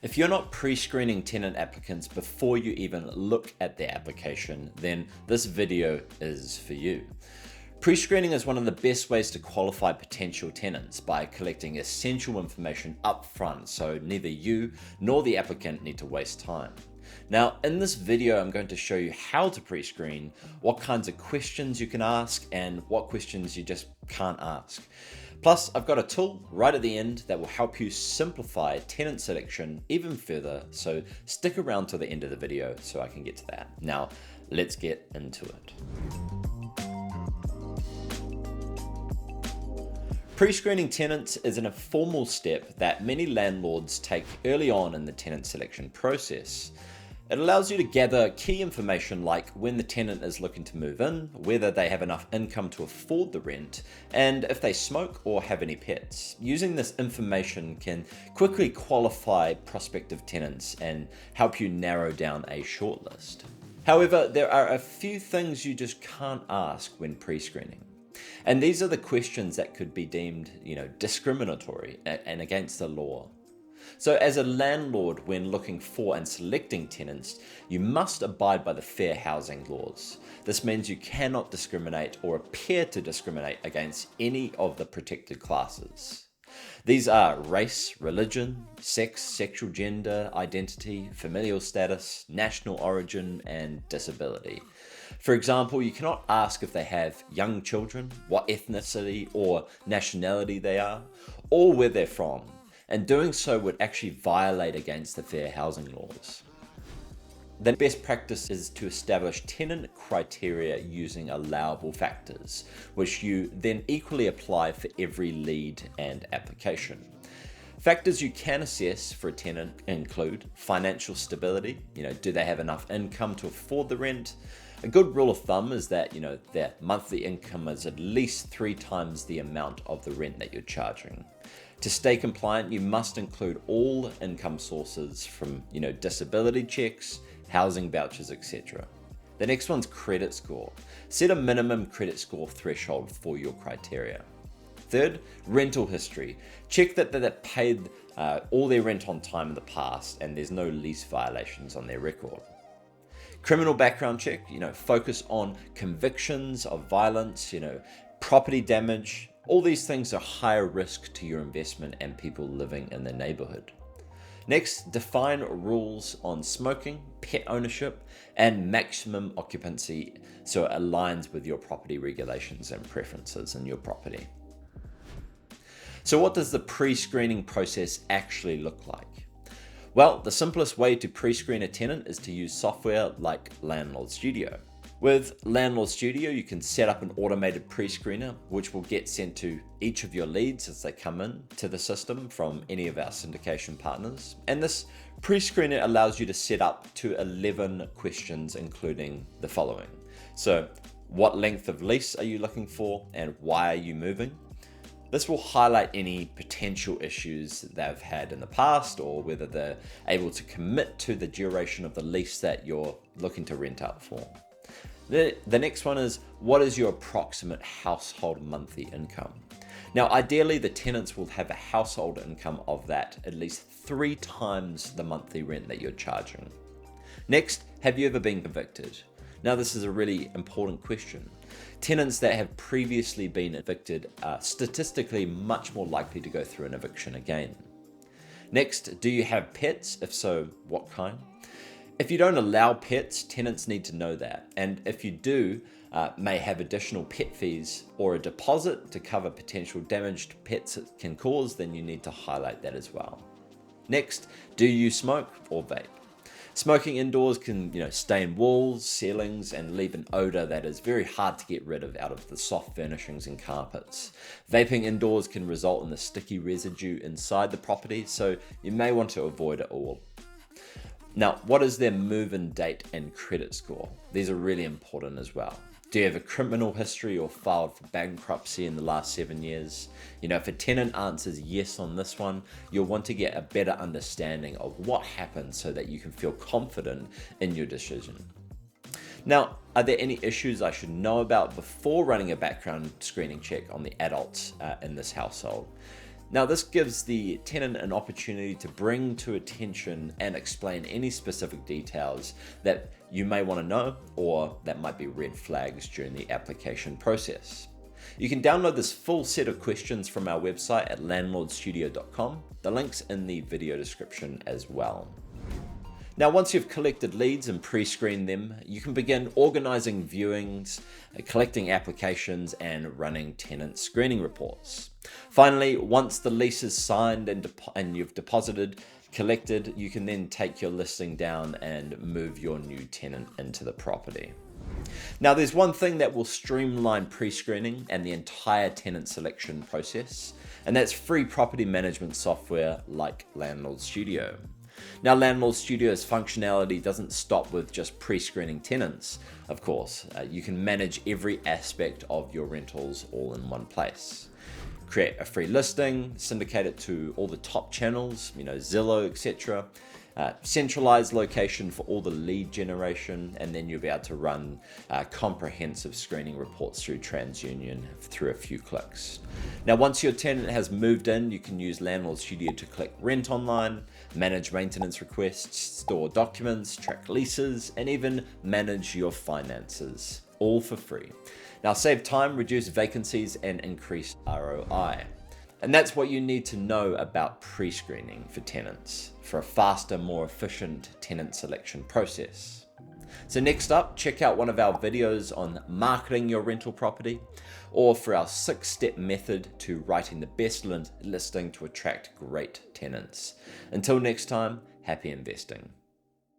If you're not pre-screening tenant applicants before you even look at their application, then this video is for you. Pre-screening is one of the best ways to qualify potential tenants by collecting essential information up front, so neither you nor the applicant need to waste time. Now, in this video, I'm going to show you how to pre-screen, what kinds of questions you can ask, and what questions you just can't ask. Plus, I've got a tool right at the end that will help you simplify tenant selection even further, so stick around till the end of the video so I can get to that. Now, let's get into it. Pre-screening tenants is an informal step that many landlords take early on in the tenant selection process. It allows you to gather key information like when the tenant is looking to move in, whether they have enough income to afford the rent, and if they smoke or have any pets. Using this information can quickly qualify prospective tenants and help you narrow down a shortlist. However, there are a few things you just can't ask when pre-screening. And these are the questions that could be deemed, discriminatory and against the law. So as a landlord, when looking for and selecting tenants, you must abide by the fair housing laws. This means you cannot discriminate or appear to discriminate against any of the protected classes. These are race, religion, sex, sexual gender, identity, familial status, national origin, and disability. For example, you cannot ask if they have young children, what ethnicity or nationality they are, or where they're from. And doing so would actually violate against the fair housing laws. The best practice is to establish tenant criteria using allowable factors, which you then equally apply for every lead and application. Factors you can assess for a tenant include financial stability. Do they have enough income to afford the rent? A good rule of thumb is that, their monthly income is at least 3 times the amount of the rent that you're charging. To stay compliant, you must include all income sources from, disability checks, housing vouchers, etc. The next one's credit score. Set a minimum credit score threshold for your criteria. Third, rental history. Check that they've paid all their rent on time in the past and there's no lease violations on their record. Criminal background check, focus on convictions of violence, property damage. All these things are higher risk to your investment and people living in the neighborhood. Next, define rules on smoking, pet ownership, and maximum occupancy so it aligns with your property regulations and preferences in your property. So what does the pre-screening process actually look like? Well, the simplest way to pre-screen a tenant is to use software like Landlord Studio. With Landlord Studio, you can set up an automated pre-screener, which will get sent to each of your leads as they come in to the system from any of our syndication partners. And this pre-screener allows you to set up to 11 questions, including the following. So, what length of lease are you looking for and why are you moving? This will highlight any potential issues they've had in the past or whether they're able to commit to the duration of the lease that you're looking to rent out for. The next one is, what is your approximate household monthly income? Now, ideally, the tenants will have a household income of that at least 3 times the monthly rent that you're charging. Next, have you ever been evicted? Now, this is a really important question. Tenants that have previously been evicted are statistically much more likely to go through an eviction again. Next, do you have pets? If so, what kind? If you don't allow pets, tenants need to know that. And if you do, may have additional pet fees or a deposit to cover potential damage pets it can cause, then you need to highlight that as well. Next, do you smoke or vape? Smoking indoors can, stain walls, ceilings, and leave an odor that is very hard to get rid of out of the soft furnishings and carpets. Vaping indoors can result in a sticky residue inside the property, so you may want to avoid it all. Now, what is their move-in date and credit score? These are really important as well. Do you have a criminal history or filed for bankruptcy in the last 7 years? If a tenant answers yes on this one, you'll want to get a better understanding of what happened so that you can feel confident in your decision. Now, are there any issues I should know about before running a background screening check on the adults in this household? Now, this gives the tenant an opportunity to bring to attention and explain any specific details that you may want to know or that might be red flags during the application process. You can download this full set of questions from our website at landlordstudio.com. The link's in the video description as well. Now, once you've collected leads and pre-screened them, you can begin organizing viewings, collecting applications, and running tenant screening reports. Finally, once the lease is signed and you've deposited, collected, you can then take your listing down and move your new tenant into the property. Now, there's one thing that will streamline pre-screening and the entire tenant selection process, and that's free property management software like Landlord Studio. Now, Landlord Studio's functionality doesn't stop with just pre-screening tenants. Of course, you can manage every aspect of your rentals all in one place. Create a free listing, syndicate it to all the top channels, Zillow, etc. Centralized location for all the lead generation, and then you'll be able to run comprehensive screening reports through TransUnion through a few clicks. Now, once your tenant has moved in, you can use Landlord Studio to collect rent online, manage maintenance requests, store documents, track leases, and even manage your finances, all for free. Now, save time, reduce vacancies, and increase ROI. And that's what you need to know about pre-screening for tenants for a faster, more efficient tenant selection process. So next up, check out one of our videos on marketing your rental property, or for our 6-step method to writing the best listing to attract great tenants. Until next time, happy investing.